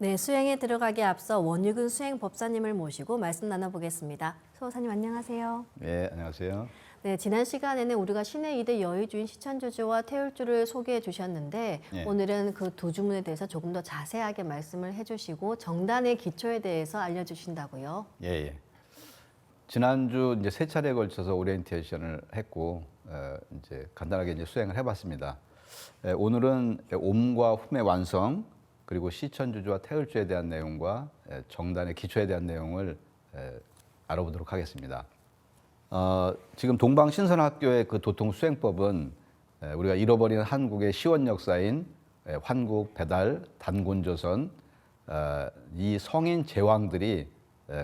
네, 수행에 들어가기 앞서 원유근 수행법사님을 모시고 말씀 나눠보겠습니다. 수호사님 안녕하세요. 네, 안녕하세요. 네, 지난 시간에는 우리가 신의 2대 여의주인 시천주주와 태울주를 소개해 주셨는데 네. 오늘은 그 두 주문에 대해서 조금 더 자세하게 말씀을 해주시고 정단의 기초에 대해서 알려주신다고요. 예, 예. 지난주 이제 세 차례에 걸쳐서 오리엔테이션을 했고 이제 간단하게 이제 수행을 해봤습니다. 오늘은 옴과 훔의 완성 그리고 시천주주와 태울주에 대한 내용과 정단의 기초에 대한 내용을 알아보도록 하겠습니다. 지금 동방신선학교의 그 도통 수행법은 우리가 잃어버린 한국의 시원 역사인 환국, 배달, 단곤조선 이 성인 제왕들이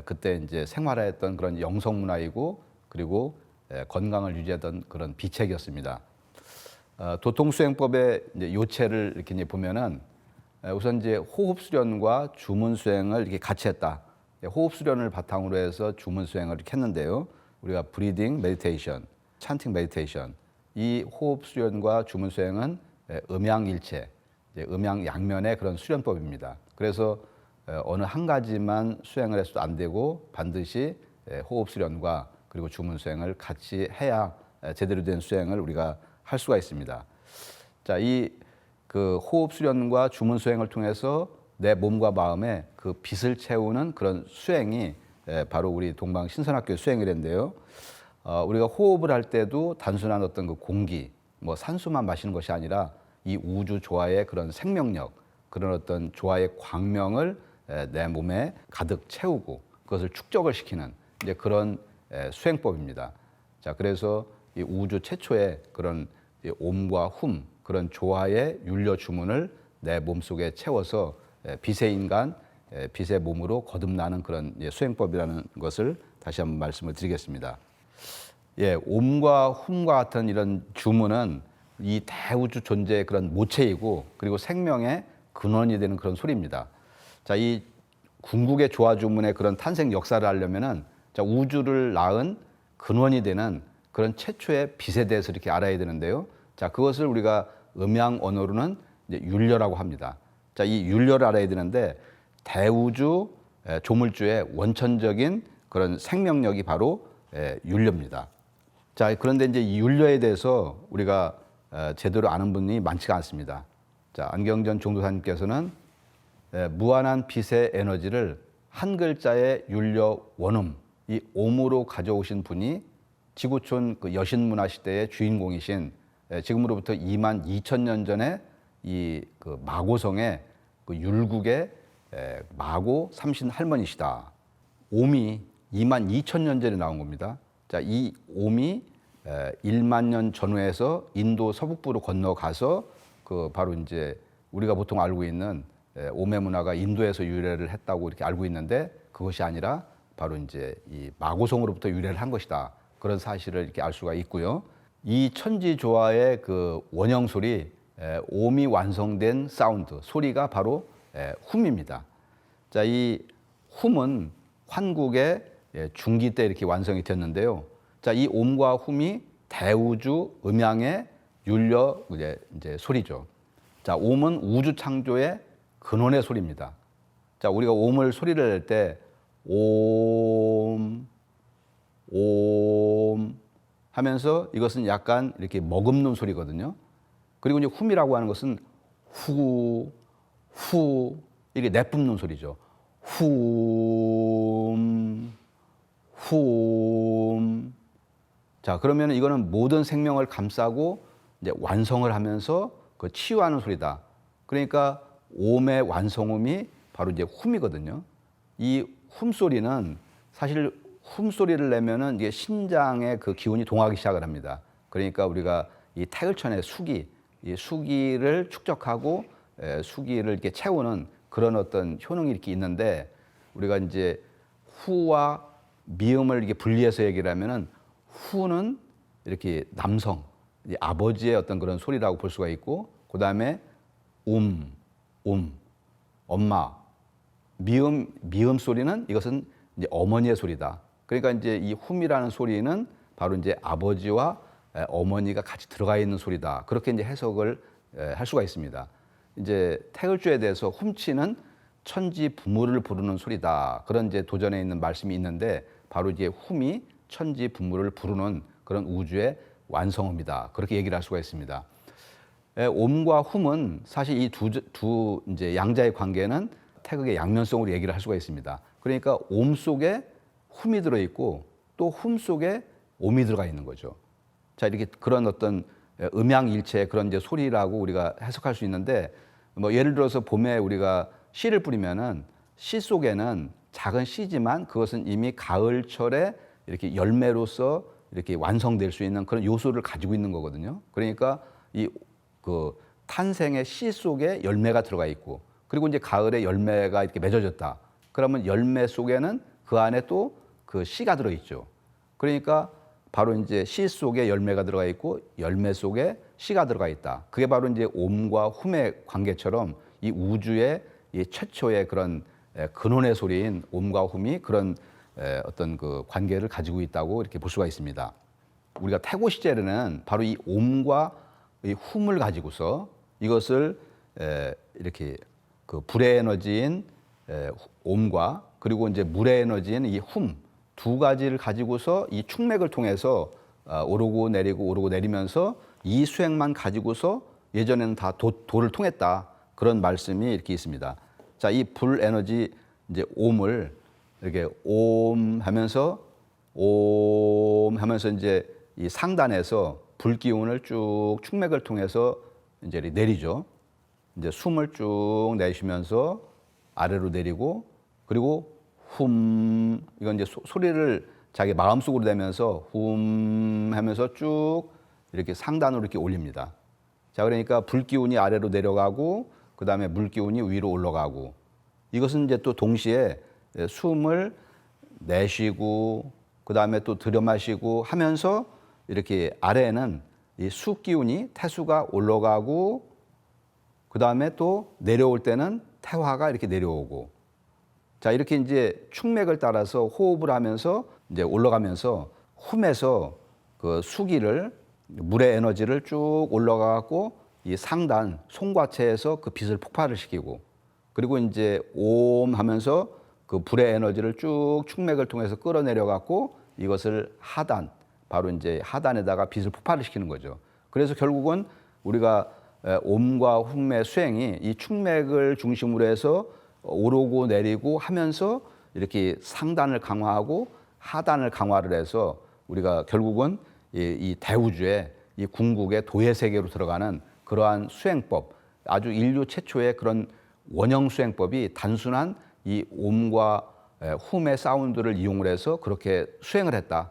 그때 이제 생활했던 그런 영성 문화이고 그리고 건강을 유지하던 그런 비책이었습니다. 도통 수행법의 이제 요체를 이렇게 이제 보면은 우선 이제 호흡 수련과 주문 수행을 이렇게 같이 했다. 호흡 수련을 바탕으로 해서 주문 수행을 이렇게 했는데요. 우리가 브리딩 메디테이션, 찬팅 메디테이션, 이 호흡 수련과 주문 수행은 음양일체, 음양양면의 그런 수련법입니다. 그래서 어느 한 가지만 수행을 해서도 안 되고 반드시 호흡 수련과 그리고 주문 수행을 같이 해야 제대로 된 수행을 우리가 할 수가 있습니다. 자, 이 그 호흡 수련과 주문 수행을 통해서 내 몸과 마음에 그 빛을 채우는 그런 수행이 바로 우리 동방 신선학교의 수행이랬는데요. 우리가 호흡을 할 때도 단순한 어떤 그 공기, 뭐 산소만 마시는 것이 아니라 이 우주 조화의 그런 생명력, 그런 어떤 조화의 광명을 내 몸에 가득 채우고 그것을 축적을 시키는 이제 그런 수행법입니다. 자, 그래서 이 우주 최초의 그런 옴과 훔 그런 조화의 율려 주문을 내 몸속에 채워서 빛의 인간, 빛의 몸으로 거듭나는 그런 수행법이라는 것을 다시 한번 말씀을 드리겠습니다. 예, 옴과 훔과 같은 이런 주문은 이 대우주 존재의 그런 모체이고 그리고 생명의 근원이 되는 그런 소리입니다. 자, 이 궁극의 조화 주문의 그런 탄생 역사를 하려면은 자, 우주를 낳은 근원이 되는 그런 최초의 빛에 대해서 이렇게 알아야 되는데요. 자, 그것을 우리가 음양 언어로는 이제 율려라고 합니다. 자, 이 율려를 알아야 되는데 대우주 조물주의 원천적인 그런 생명력이 바로 율려입니다. 자, 그런데 이제 이 율려에 대해서 우리가 제대로 아는 분이 많지가 않습니다. 자, 안경전 종도사님께서는 무한한 빛의 에너지를 한 글자의 율려 원음, 이 옴으로 가져오신 분이 지구촌 그 여신문화 시대의 주인공이신 지금으로부터 22,000년 전에 이 그 마고성의 그 율국의 마고 삼신 할머니시다. 옴이 22,000년 전에 나온 겁니다. 자, 이 옴이 1만 년 전후에서 인도 서북부로 건너가서 그 바로 이제 우리가 보통 알고 있는 옴의 문화가 인도에서 유래를 했다고 이렇게 알고 있는데 그것이 아니라 바로 이제 이 마고성으로부터 유래를 한 것이다. 그런 사실을 이렇게 알 수가 있고요. 이 천지 조화의 그 원형 소리, 옴이 완성된 사운드, 소리가 바로 훔입니다. 자, 이 훔은 환국의 중기 때 이렇게 완성이 됐는데요. 자, 이 옴과 훔이 대우주 음양의 율려 이제 소리죠. 자, 옴은 우주 창조의 근원의 소리입니다. 자, 우리가 옴을 소리를 낼 때 옴, 옴 하면서 이것은 약간 이렇게 머금는 소리거든요. 그리고 이제 훔이라고 하는 것은 후, 후 이게 내뿜는 소리죠. 훔, 훔. 자, 그러면 이거는 모든 생명을 감싸고 이제 완성을 하면서 그 치유하는 소리다. 그러니까 옴의 완성음이 바로 이제 훔이거든요. 이 훔 소리는 사실 훔 소리를 내면은 이게 신장의 그 기운이 동하기 시작을 합니다. 그러니까 우리가 이 태을천의 수기, 이 수기를 축적하고 수기를 이렇게 채우는 그런 어떤 효능이 이렇게 있는데 우리가 이제 후와 미음을 이렇게 분리해서 얘기를 하면은 후는 이렇게 남성, 아버지의 어떤 그런 소리라고 볼 수가 있고 그 다음에 엄마, 미음 소리는 이것은 이제 어머니의 소리다. 그러니까 이제 이 훔이라는 소리는 바로 이제 아버지와 어머니가 같이 들어가 있는 소리다. 그렇게 이제 해석을 할 수가 있습니다. 이제 태을주에 대해서 훔치는 천지 부모를 부르는 소리다. 그런 이제 도전에 있는 말씀이 있는데 바로 이제 훔이 천지 부모를 부르는 그런 우주의 완성음이다. 그렇게 얘기를 할 수가 있습니다. 옴과 훔은 사실 이 두 이제 양자의 관계는 태극의 양면성으로 얘기를 할 수가 있습니다. 그러니까 옴 속에 훔이 들어 있고 또 훔 속에 옴이 들어가 있는 거죠. 자, 이렇게 그런 어떤 음양일체의 그런 이제 소리라고 우리가 해석할 수 있는데, 뭐 예를 들어서 봄에 우리가 씨를 뿌리면은 씨 속에는 작은 씨지만 그것은 이미 가을철에 이렇게 열매로서 이렇게 완성될 수 있는 그런 요소를 가지고 있는 거거든요. 그러니까 이 그 탄생의 씨 속에 열매가 들어가 있고, 그리고 이제 가을에 열매가 이렇게 맺어졌다. 그러면 열매 속에는 그 안에 또 그 씨가 들어 있죠. 그러니까 바로 이제 씨 속에 열매가 들어가 있고 열매 속에 씨가 들어가 있다. 그게 바로 이제 옴과 훔의 관계처럼 이 우주의 이 최초의 그런 근원의 소리인 옴과 훔이 그런 어떤 그 관계를 가지고 있다고 이렇게 볼 수가 있습니다. 우리가 태고 시제에는 바로 이 옴과 이 훔을 가지고서 이것을 이렇게 그 불의 에너지인 옴과 그리고 이제 물의 에너지인 이 훔 두 가지를 가지고서 이 축맥을 통해서 오르고 내리고 오르고 내리면서 이 수행만 가지고서 예전에는 다 도를 통했다. 그런 말씀이 이렇게 있습니다. 자, 이 불 에너지 이제 옴을 이렇게 옴 하면서 이제 이 상단에서 불 기운을 쭉 축맥을 통해서 이제 내리죠. 이제 숨을 쭉 내쉬면서 아래로 내리고 그리고 훔 이건 이제 소리를 자기 마음속으로 내면서 훔 하면서 쭉 이렇게 상단으로 이렇게 올립니다. 자, 그러니까 불 기운이 아래로 내려가고 그다음에 물 기운이 위로 올라가고 이것은 이제 또 동시에 숨을 내쉬고 그다음에 또 들여마시고 하면서 이렇게 아래에는 이 수 기운이 태수가 올라가고 그다음에 또 내려올 때는 태화가 이렇게 내려오고 자, 이렇게 이제 축맥을 따라서 호흡을 하면서 이제 올라가면서 훔에서 그 수기를 물의 에너지를 쭉 올라가고 이 상단 송과체에서 그 빛을 폭발을 시키고 그리고 이제 옴 하면서 그 불의 에너지를 쭉 축맥을 통해서 끌어내려 갖고 이것을 하단 바로 이제 하단에다가 빛을 폭발을 시키는 거죠. 그래서 결국은 우리가 옴과 훔의 수행이 이 축맥을 중심으로 해서 오르고 내리고 하면서 이렇게 상단을 강화하고 하단을 강화를 해서 우리가 결국은 이 대우주의 이 궁극의 도의 세계로 들어가는 그러한 수행법, 아주 인류 최초의 그런 원형 수행법이 단순한 이 옴과 훔의 사운드를 이용을 해서 그렇게 수행을 했다.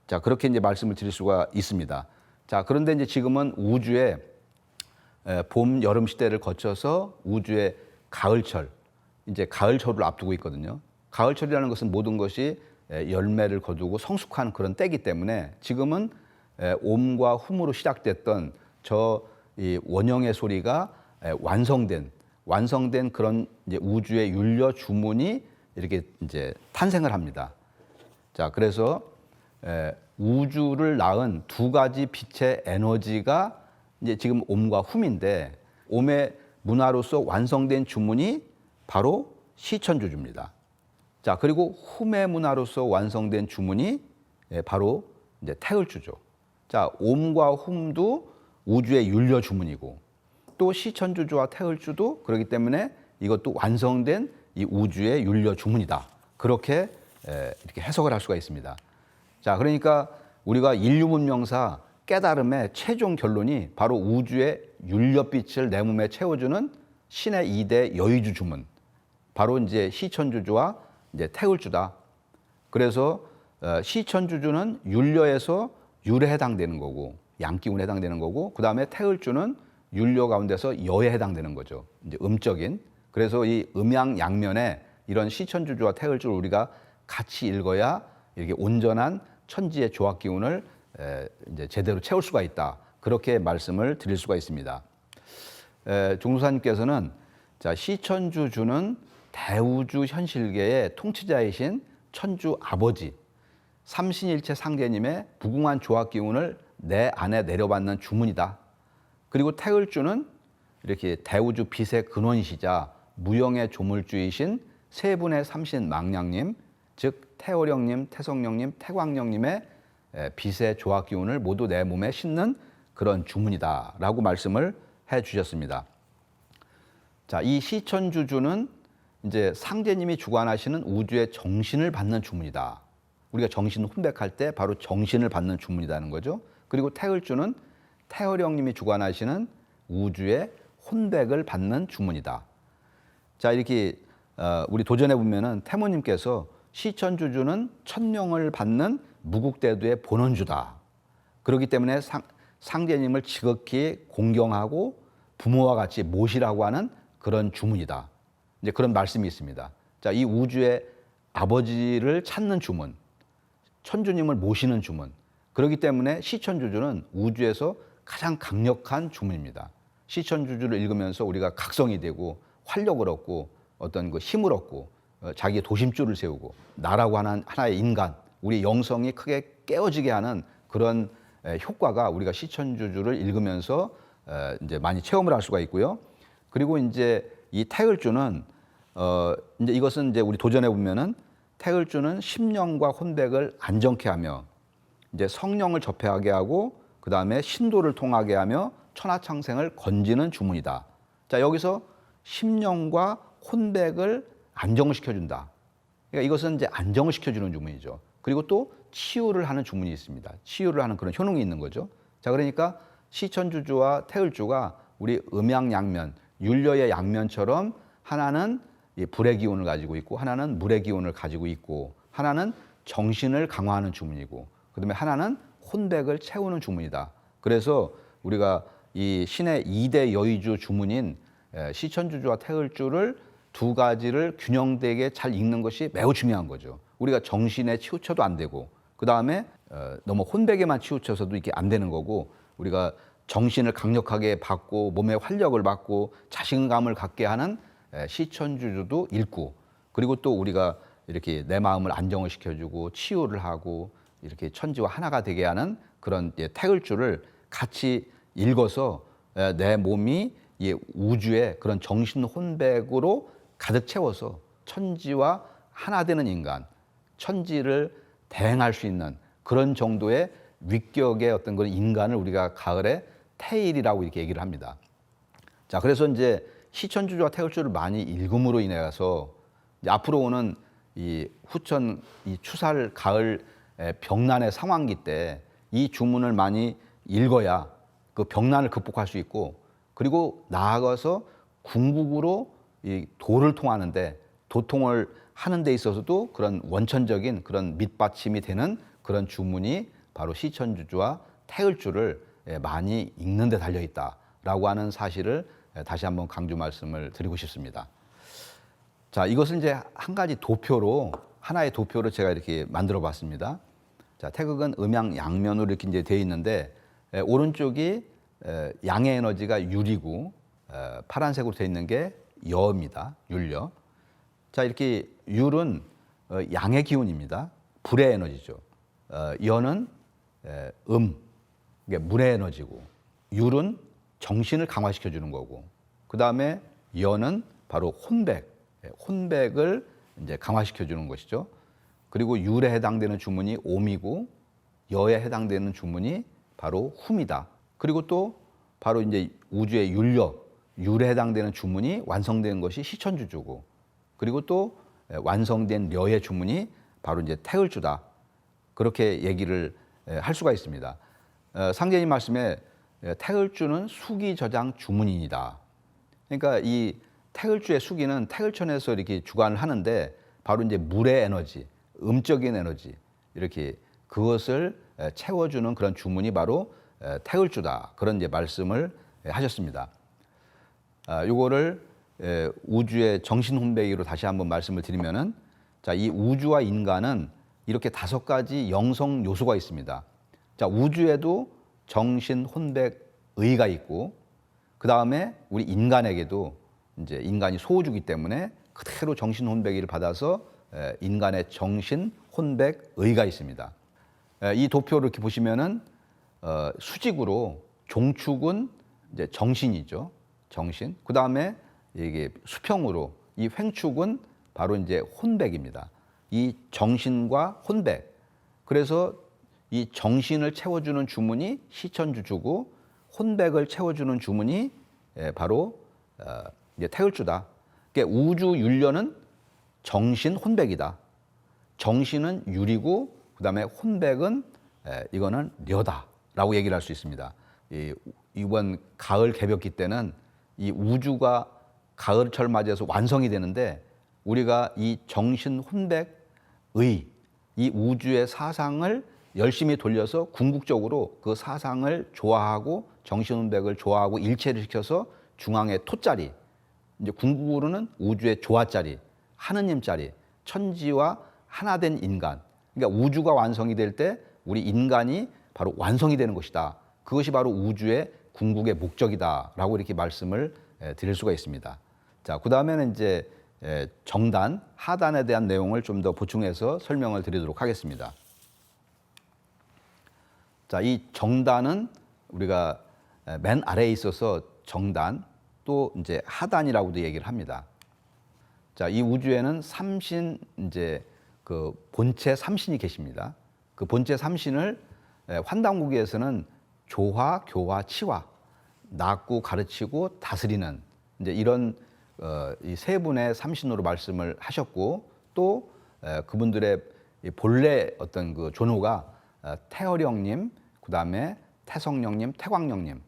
자, 그렇게 이제 말씀을 드릴 수가 있습니다. 자, 그런데 이제 지금은 우주의 봄, 여름 시대를 거쳐서 우주의 가을철, 이제 가을철을 앞두고 있거든요. 가을철이라는 것은 모든 것이 열매를 거두고 성숙한 그런 때이기 때문에 지금은 옴과 훔으로 시작됐던 저 이 원형의 소리가 완성된 그런 이제 우주의 율려 주문이 이렇게 이제 탄생을 합니다. 자, 그래서 우주를 낳은 두 가지 빛의 에너지가 이제 지금 옴과 훔인데 옴의 문화로서 완성된 주문이 바로 시천주주입니다. 자, 그리고 훔의 문화로서 완성된 주문이 바로 이제 태을주죠. 자, 옴과 훔도 우주의 율려 주문이고 또 시천주주와 태을주도 그렇기 때문에 이것도 완성된 이 우주의 율려 주문이다. 그렇게 이렇게 해석을 할 수가 있습니다. 자, 그러니까 우리가 인류 문명사 깨달음의 최종 결론이 바로 우주의 율려빛을 내 몸에 채워주는 신의 2대 여의주 주문. 바로 이제 시천주주와 이제 태을주다. 그래서 시천주주는 율려에서 율에 해당되는 거고 양기운에 해당되는 거고 그다음에 태을주는 율려 가운데서 여에 해당되는 거죠. 이제 음적인. 그래서 이 음양 양면에 이런 시천주주와 태을주를 우리가 같이 읽어야 이렇게 온전한 천지의 조합 기운을 이제 제대로 채울 수가 있다. 그렇게 말씀을 드릴 수가 있습니다. 종도사님께서는 자, 시천주주는 대우주 현실계의 통치자이신 천주 아버지 삼신일체 상제님의 무궁한 조합 기운을 내 안에 내려받는 주문이다. 그리고 태을주는 이렇게 대우주 빛의 근원이시자 무형의 조물주이신 세 분의 삼신 망량님, 즉 태오령님, 태성령님, 태광령님의 빛의 조화 기운을 모두 내 몸에 싣는 그런 주문이다라고 말씀을 해주셨습니다. 자, 이 시천주주는 이제 상제님이 주관하시는 우주의 정신을 받는 주문이다. 우리가 정신 혼백할 때 바로 정신을 받는 주문이라는 거죠. 그리고 태을주는 태어령님이 주관하시는 우주의 혼백을 받는 주문이다. 자, 이렇게 우리 도전해 보면은 태모님께서 시천주주는 천령을 받는 무국대두의 본원주다. 그렇기 때문에 상제님을 지극히 공경하고 부모와 같이 모시라고 하는 그런 주문이다. 이제 그런 말씀이 있습니다. 자, 이 우주의 아버지를 찾는 주문, 천주님을 모시는 주문. 그렇기 때문에 시천주주는 우주에서 가장 강력한 주문입니다. 시천주주를 읽으면서 우리가 각성이 되고 활력을 얻고 어떤 그 힘을 얻고 자기의 도심줄을 세우고 나라고 하는 하나의 인간, 우리 영성이 크게 깨어지게 하는 그런 효과가 우리가 시천주주를 읽으면서 이제 많이 체험을 할 수가 있고요. 그리고 이제 이 태을주는 이제 이것은 이제 우리 도전해 보면은 태을주는 심령과 혼백을 안정케 하며 이제 성령을 접해하게 하고 그 다음에 신도를 통하게 하며 천하창생을 건지는 주문이다. 자, 여기서 심령과 혼백을 안정을 시켜준다. 그러니까 이것은 이제 안정을 시켜주는 주문이죠. 그리고 또 치유를 하는 주문이 있습니다. 치유를 하는 그런 효능이 있는 거죠. 자, 그러니까 시천주주와 태을주가 우리 음양양면, 율려의 양면처럼 하나는 불의 기운을 가지고 있고 하나는 물의 기운을 가지고 있고 하나는 정신을 강화하는 주문이고 그다음에 하나는 혼백을 채우는 주문이다. 그래서 우리가 이 신의 2대 여의주 주문인 시천주주와 태을주를 두 가지를 균형되게 잘 읽는 것이 매우 중요한 거죠. 우리가 정신에 치우쳐도 안 되고 그다음에 너무 혼백에만 치우쳐서도 이게 안 되는 거고 우리가 정신을 강력하게 받고 몸에 활력을 받고 자신감을 갖게 하는 시천주주도 읽고 그리고 또 우리가 이렇게 내 마음을 안정을 시켜주고 치유를 하고 이렇게 천지와 하나가 되게 하는 그런 태을주를 같이 읽어서 내 몸이 우주의 그런 정신 혼백으로 가득 채워서 천지와 하나 되는 인간, 천지를 대행할 수 있는 그런 정도의 위격의 어떤 그런 인간을 우리가 가을에 태일이라고 이렇게 얘기를 합니다. 자, 그래서 이제 시천주주와 태을주를 많이 읽음으로 인해서 이제 앞으로 오는 이 후천 이 추살 가을 병난의 상황기 때 이 주문을 많이 읽어야 그 병난을 극복할 수 있고 그리고 나아가서 궁극으로 이 도를 통하는데 도통을 하는 데 있어서도 그런 원천적인 그런 밑받침이 되는 그런 주문이 바로 시천주주와 태을주를 많이 읽는 데 달려 있다라고 하는 사실을 다시 한번 강조 말씀을 드리고 싶습니다. 자, 이것을 이제 한 가지 도표로 하나의 도표로 제가 이렇게 만들어 봤습니다. 자, 태극은 음양 양면으로 이렇게 이제 되어 있는데 오른쪽이 양의 에너지가 율이고 파란색으로 되어 있는 게 여입니다. 율려. 자, 이렇게 율은 양의 기운입니다. 불의 에너지죠. 여는 이게 물의 에너지고 율은 정신을 강화시켜 주는 거고 그 다음에 여는 바로 혼백을 이제 강화시켜 주는 것이죠. 그리고 율에 해당되는 주문이 옴이고 여에 해당되는 주문이 바로 훔이다. 그리고 또 바로 이제 우주의 율에 해당되는 주문이 완성된 것이 시천주주고 그리고 또 완성된 려의 주문이 바로 이제 태을주다. 그렇게 얘기를 할 수가 있습니다. 상제님 말씀에 태을주는 수기저장 주문인이다. 그러니까 이 태을주의 수기는 태을천에서 이렇게 주관을 하는데 바로 이제 물의 에너지, 음적인 에너지 이렇게 그것을 채워주는 그런 주문이 바로 태을주다. 그런 이제 말씀을 하셨습니다. 요거를 우주의 정신 혼배기로 다시 한번 말씀을 드리면은 자, 이 우주와 인간은 이렇게 5가지 영성 요소가 있습니다. 자, 우주에도 정신 혼백 의가 있고 그 다음에 우리 인간에게도 이제 인간이 소우주기 때문에 그대로 정신 혼백의를 받아서 인간의 정신 혼백 의가 있습니다. 이 도표를 이렇게 보시면은 수직으로 종축은 이제 정신이죠. 정신. 그 다음에 이게 수평으로 이 횡축은 바로 이제 혼백입니다. 이 정신과 혼백. 그래서 이 정신을 채워주는 주문이 시천주주고 혼백을 채워주는 주문이 바로 이제 태을주다. 그러니까 우주 율려는 정신 혼백이다. 정신은 유리고 그다음에 혼백은 이거는 려다라고 얘기를 할 수 있습니다. 이번 가을 개벽기 때는 이 우주가 가을철 맞이해서 완성이 되는데 우리가 이 정신 혼백의 이 우주의 사상을 열심히 돌려서 궁극적으로 그 사상을 조화하고 정신 혼백을 조화하고 일체를 시켜서 중앙에 토자리, 이제 궁극으로는 우주의 조화자리, 하느님자리, 천지와 하나된 인간. 그러니까 우주가 완성이 될 때 우리 인간이 바로 완성이 되는 것이다. 그것이 바로 우주의 궁극의 목적이다라고 이렇게 말씀을 드릴 수가 있습니다. 자, 그 다음에는 이제 정단, 하단에 대한 내용을 좀 더 보충해서 설명을 드리도록 하겠습니다. 자, 이 정단은 우리가 맨 아래에 있어서 정단, 또 이제 하단이라고도 얘기를 합니다. 자, 이 우주에는 삼신, 이제 그 본체 삼신이 계십니다. 그 본체 삼신을 환단국에서는 조화, 교화, 치화, 낳고 가르치고 다스리는 이제 이런 이 세 분의 삼신으로 말씀을 하셨고, 또 그분들의 본래 어떤 그 존호가 태어령님, 그 다음에 태성령님, 태광령님.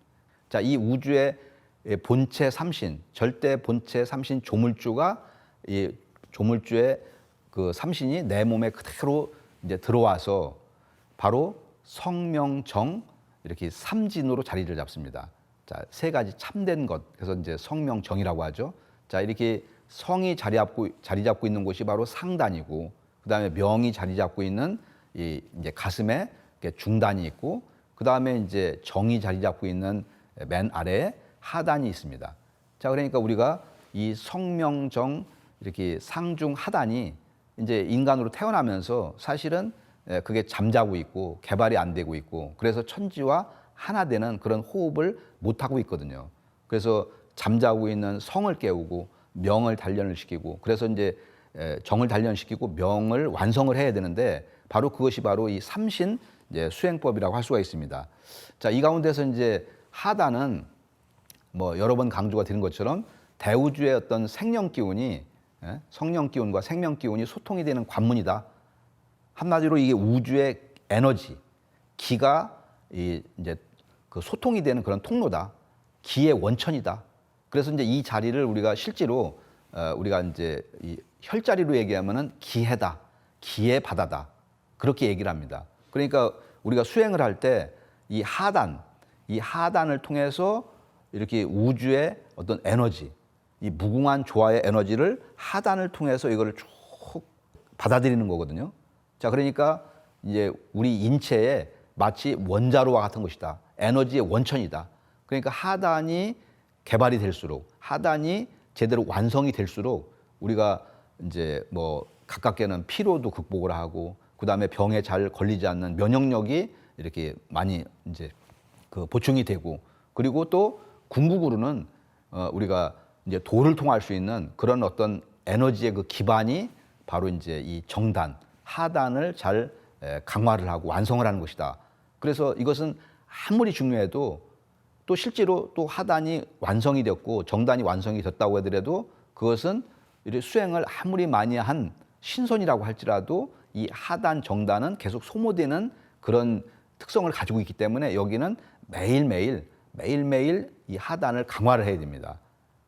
자, 이 우주의 본체 삼신, 절대 본체 삼신 조물주가 이 조물주의 그 삼신이 내 몸에 그대로 이제 들어와서 바로 성명정 이렇게 삼진으로 자리를 잡습니다. 자, 세 가지 참된 것. 그래서 이제 성명정이라고 하죠. 자, 이렇게 성이 자리 잡고 있는 곳이 바로 상단이고, 그 다음에 명이 자리 잡고 있는 이 이제 가슴에 중단이 있고, 그 다음에 이제 정이 자리 잡고 있는 맨 아래에 하단이 있습니다. 자, 그러니까 우리가 이 성명정 이렇게 상중 하단이 이제 인간으로 태어나면서 사실은 그게 잠자고 있고 개발이 안 되고 있고, 그래서 천지와 하나 되는 그런 호흡을 못 하고 있거든요. 그래서 잠자고 있는 성을 깨우고 명을 단련을 시키고, 그래서 이제 정을 단련시키고 명을 완성을 해야 되는데, 바로 그것이 바로 이 삼신 이제 수행법이라고 할 수가 있습니다. 자, 이 가운데서 이제 하단은 뭐 여러 번 강조가 되는 것처럼 대우주의 어떤 생명 기운이, 성령 기운과 생명 기운이 소통이 되는 관문이다. 한마디로 이게 우주의 에너지, 기가 이제 그 소통이 되는 그런 통로다. 기의 원천이다. 그래서 이제 이 자리를 우리가 실제로 우리가 이제 이 혈자리로 얘기하면은 기해다, 기의 바다다, 그렇게 얘기를 합니다. 그러니까 우리가 수행을 할 때 이 하단을 통해서 이렇게 우주의 어떤 에너지, 이 무궁한 조화의 에너지를 하단을 통해서 이거를 쭉 받아들이는 거거든요. 자, 그러니까 이제 우리 인체에 마치 원자로와 같은 것이다. 에너지의 원천이다. 그러니까 하단이 개발이 될수록, 하단이 제대로 완성이 될수록 우리가 이제 뭐 가깝게는 피로도 극복을 하고, 그 다음에 병에 잘 걸리지 않는 면역력이 이렇게 많이 이제 그 보충이 되고, 그리고 또 궁극으로는 우리가 이제 도를 통할 수 있는 그런 어떤 에너지의 그 기반이 바로 이제 이 정단, 하단을 잘 강화를 하고 완성을 하는 것이다. 그래서 이것은 아무리 중요해도 또 실제로 또 하단이 완성이 됐고 정단이 완성이 됐다고 하더라도 그것은 수행을 아무리 많이 한 신선이라고 할지라도 이 하단, 정단은 계속 소모되는 그런 특성을 가지고 있기 때문에 여기는 매일매일 이 하단을 강화를 해야 됩니다.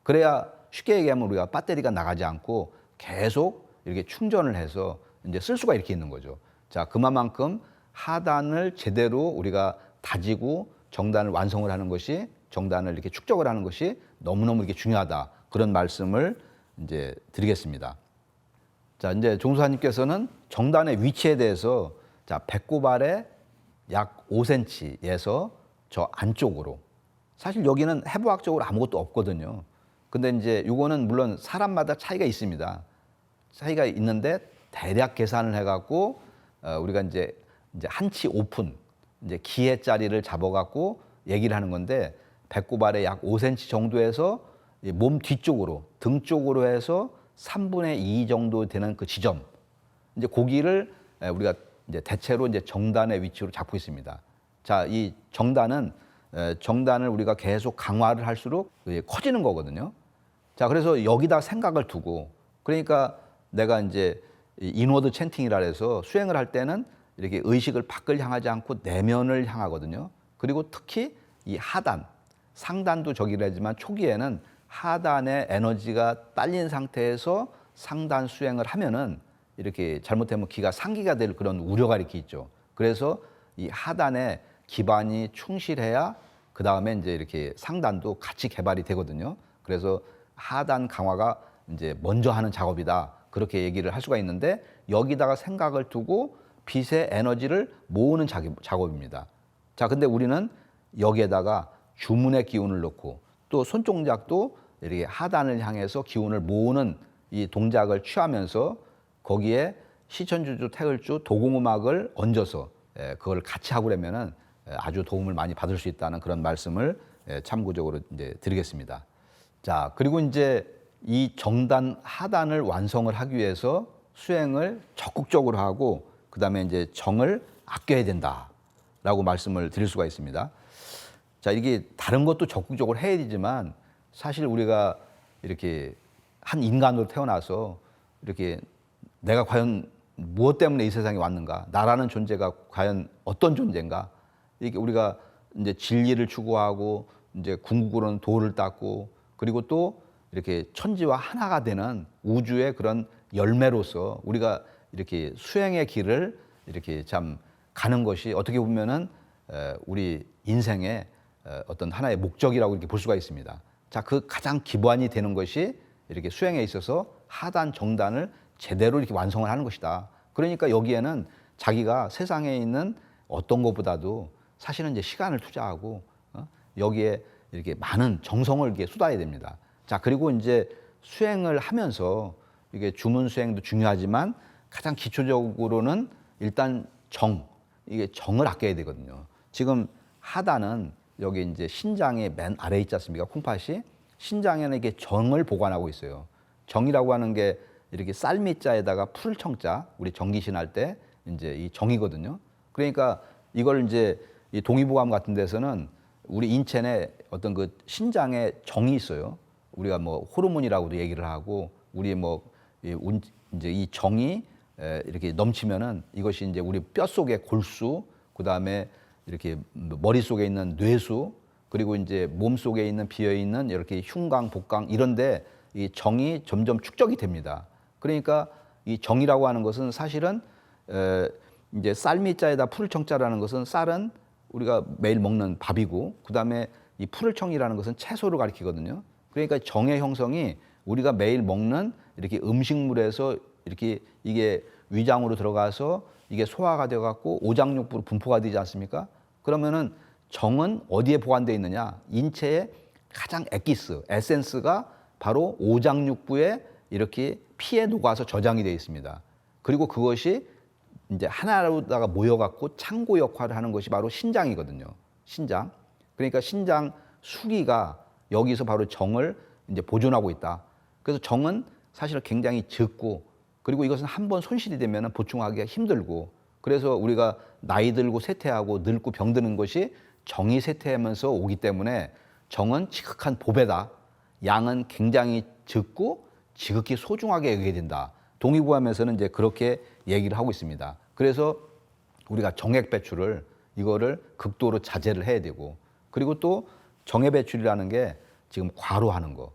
그래야 쉽게 얘기하면 우리가 배터리가 나가지 않고 계속 이렇게 충전을 해서 이제 쓸 수가 이렇게 있는 거죠. 자, 그만큼 하단을 제대로 우리가 다지고 정단을 완성을 하는 것이, 정단을 이렇게 축적을 하는 것이 너무너무 이게 중요하다. 그런 말씀을 이제 드리겠습니다. 자, 이제 종수사님께서는 정단의 위치에 대해서 자, 배꼽 아래 약 5cm에서 저 안쪽으로, 사실 여기는 해부학적으로 아무것도 없거든요. 근데 이제 이거는 물론 사람마다 차이가 있습니다. 차이가 있는데 대략 계산을 해갖고 우리가 이제 한치 오픈, 이제 기의 자리를 잡아갖고 얘기를 하는 건데, 배꼽 아래 약 5cm 정도에서 몸 뒤쪽으로 등 쪽으로 해서 3분의 2 정도 되는 그 지점 이제 고기를 우리가 이제 대체로 이제 정단의 위치로 잡고 있습니다. 자, 이 정단을 우리가 계속 강화를 할수록 커지는 거거든요. 자, 그래서 여기다 생각을 두고 그러니까 내가 이제 인워드 챈팅이라 해서 수행을 할 때는 이렇게 의식을 밖을 향하지 않고 내면을 향하거든요. 그리고 특히 이 하단, 상단도 저기라지만 초기에는 하단의 에너지가 딸린 상태에서 상단 수행을 하면은 이렇게 잘못하면 기가 상기가 될 그런 우려가 이렇게 있죠. 그래서 이 하단에 기반이 충실해야 그 다음에 이제 이렇게 상단도 같이 개발이 되거든요. 그래서 하단 강화가 이제 먼저 하는 작업이다. 그렇게 얘기를 할 수가 있는데 여기다가 생각을 두고 빛의 에너지를 모으는 작업입니다. 자, 근데 우리는 여기에다가 주문의 기운을 넣고 또 손동작도 이렇게 하단을 향해서 기운을 모으는 이 동작을 취하면서 거기에 시천주주, 태을주, 도공음악을 얹어서 그걸 같이 하고 그러면은 아주 도움을 많이 받을 수 있다는 그런 말씀을 참고적으로 이제 드리겠습니다. 자, 그리고 이제 이 정단 하단을 완성을 하기 위해서 수행을 적극적으로 하고 그다음에 이제 정을 아껴야 된다라고 말씀을 드릴 수가 있습니다. 자, 이게 다른 것도 적극적으로 해야 되지만 사실 우리가 이렇게 한 인간으로 태어나서 이렇게 내가 과연 무엇 때문에 이 세상에 왔는가? 나라는 존재가 과연 어떤 존재인가? 이렇게 우리가 이제 진리를 추구하고 이제 궁극으로는 도를 닦고 그리고 또 이렇게 천지와 하나가 되는 우주의 그런 열매로서 우리가 이렇게 수행의 길을 이렇게 참 가는 것이 어떻게 보면은 우리 인생의 어떤 하나의 목적이라고 이렇게 볼 수가 있습니다. 자, 그 가장 기반이 되는 것이 이렇게 수행에 있어서 하단, 정단을 제대로 이렇게 완성을 하는 것이다. 그러니까 여기에는 자기가 세상에 있는 어떤 것보다도 사실은 이제 시간을 투자하고 여기에 이렇게 많은 정성을 이렇게 쏟아야 됩니다. 자, 그리고 이제 수행을 하면서 이게 주문 수행도 중요하지만 가장 기초적으로는 일단 이게 정을 아껴야 되거든요. 지금 하단은 여기 이제 신장의 맨 아래에 있지 않습니까? 콩팥이. 신장에는 이게 정을 보관하고 있어요. 정이라고 하는 게 이렇게 쌀미자에다가 풀청자, 우리 정기신 할 때 이제 이 정이거든요. 그러니까 이걸 이제 이 동의보감 같은 데서는 우리 인체 내 어떤 그 신장에 정이 있어요. 우리가 뭐 호르몬이라고도 얘기를 하고 우리 뭐 이제 이 정이 이렇게 넘치면은 이것이 이제 우리 뼈 속의 골수, 그 다음에 이렇게 머리 속에 있는 뇌수, 그리고 이제 몸 속에 있는 비어 있는 이렇게 흉강, 복강 이런데 이 정이 점점 축적이 됩니다. 그러니까 이 정이라고 하는 것은 사실은 이제 쌀미자에다 풀청자라는 것은 쌀은 우리가 매일 먹는 밥이고 그 다음에 이 풀청이라는 것은 채소를 가리키거든요. 그러니까 정의 형성이 우리가 매일 먹는 이렇게 음식물에서 이렇게 이게 위장으로 들어가서 이게 소화가 되어 갖고 오장육부로 분포가 되지 않습니까? 그러면은 정은 어디에 보관되어 있느냐? 인체의 가장 에센스가 바로 오장육부에 이렇게 피에 녹아서 저장이 되어 있습니다. 그리고 그것이 이제 하나로다가 모여갖고 창고 역할을 하는 것이 바로 신장이거든요. 신장. 그러니까 신장 수기가 여기서 바로 정을 이제 보존하고 있다. 그래서 정은 사실 굉장히 적고 그리고 이것은 한번 손실이 되면 보충하기가 힘들고 그래서 우리가 나이 들고 쇠퇴하고 늙고 병드는 것이 정이 쇠퇴하면서 오기 때문에 정은 지극한 보배다. 양은 굉장히 적고 지극히 소중하게 여겨야 된다. 동의보감에서는 이제 그렇게 얘기를 하고 있습니다. 그래서 우리가 정액 배출을 이거를 극도로 자제를 해야 되고 그리고 또 정액 배출이라는 게 지금 과로하는 거,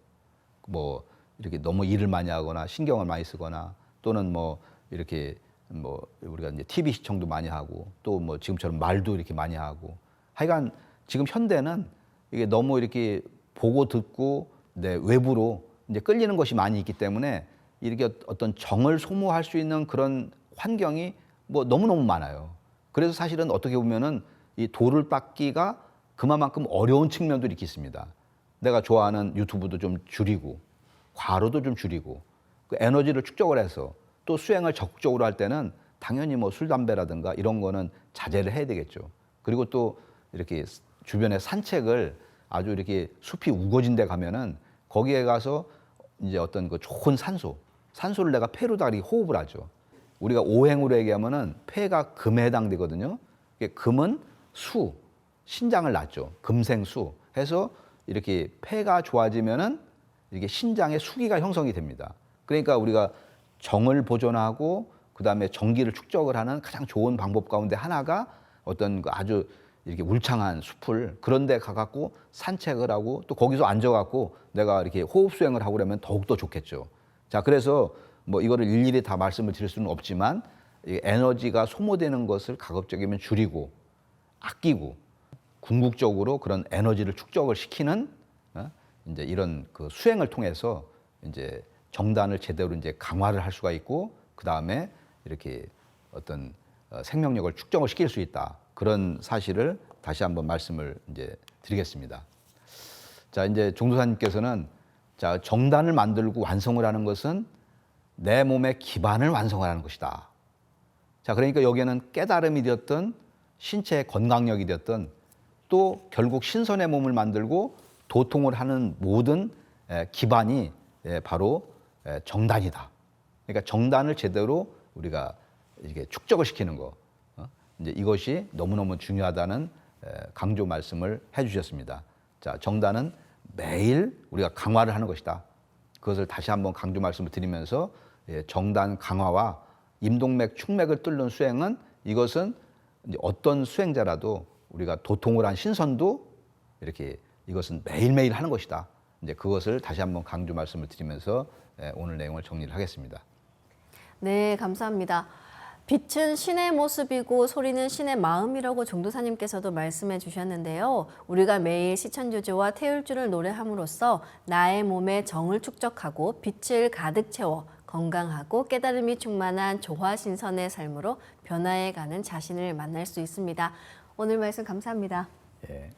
뭐 이렇게 너무 일을 많이 하거나 신경을 많이 쓰거나 또는 뭐 이렇게 뭐 우리가 이제 TV 시청도 많이 하고 또 뭐 지금처럼 말도 이렇게 많이 하고 하여간 지금 현대는 이게 너무 이렇게 보고 듣고 외부로 이제 끌리는 것이 많이 있기 때문에 이렇게 어떤 정을 소모할 수 있는 그런 환경이 뭐 너무너무 많아요. 그래서 사실은 어떻게 보면은 이 도를 닦기가 그만큼 어려운 측면도 이렇게 있습니다. 내가 좋아하는 유튜브도 좀 줄이고 과로도 좀 줄이고 그 에너지를 축적을 해서 또 수행을 적극적으로 할 때는 당연히 뭐 술, 담배라든가 이런 거는 자제를 해야 되겠죠. 그리고 또 이렇게 주변에 산책을 아주 이렇게 숲이 우거진 데 가면은 거기에 가서 이제 어떤 그 좋은 산소를 내가 폐로다 이렇게 호흡을 하죠. 우리가 오행으로 얘기하면은 폐가 금에 해당되거든요. 이게 금은 수, 신장을 낳죠. 금생수 해서 이렇게 폐가 좋아지면은 이게 신장의 수기가 형성이 됩니다. 그러니까 우리가 정을 보존하고 그다음에 정기를 축적을 하는 가장 좋은 방법 가운데 하나가 어떤 그 아주 이렇게 울창한 숲을 그런 데 가갖고 산책을 하고 또 거기서 앉아갖고 내가 이렇게 호흡 수행을 하고 그러면 더욱더 좋겠죠. 자, 그래서 뭐 이거를 일일이 다 말씀을 드릴 수는 없지만 이 에너지가 소모되는 것을 가급적이면 줄이고 아끼고 궁극적으로 그런 에너지를 축적을 시키는 이제 이런 그 수행을 통해서 이제 정단을 제대로 이제 강화를 할 수가 있고 그 다음에 이렇게 어떤 생명력을 축적을 시킬 수 있다. 그런 사실을 다시 한번 말씀을 이제 드리겠습니다. 자, 이제 종도사님께서는 자, 정단을 만들고 완성을 하는 것은 내 몸의 기반을 완성하는 것이다. 자, 그러니까 여기에는 깨달음이 되었든 신체의 건강력이 되었든 또 결국 신선의 몸을 만들고 도통을 하는 모든 기반이 바로 정단이다. 그러니까 정단을 제대로 우리가 이게 축적을 시키는 거, 이제 이것이 너무너무 중요하다는 강조 말씀을 해주셨습니다. 자, 정단은 매일 우리가 강화를 하는 것이다. 그것을 다시 한번 강조 말씀을 드리면서 정단 강화와 임동맥, 축맥을 뚫는 수행은 이것은 이제 어떤 수행자라도 우리가 도통을 한 신선도 이렇게 이것은 매일매일 하는 것이다. 이제 그것을 다시 한번 강조 말씀을 드리면서 오늘 내용을 정리를 하겠습니다. 네, 감사합니다. 빛은 신의 모습이고 소리는 신의 마음이라고 종도사님께서도 말씀해 주셨는데요. 우리가 매일 시천주조와 태율주를 노래함으로써 나의 몸에 정을 축적하고 빛을 가득 채워 건강하고 깨달음이 충만한 조화신선의 삶으로 변화해가는 자신을 만날 수 있습니다. 오늘 말씀 감사합니다. 예.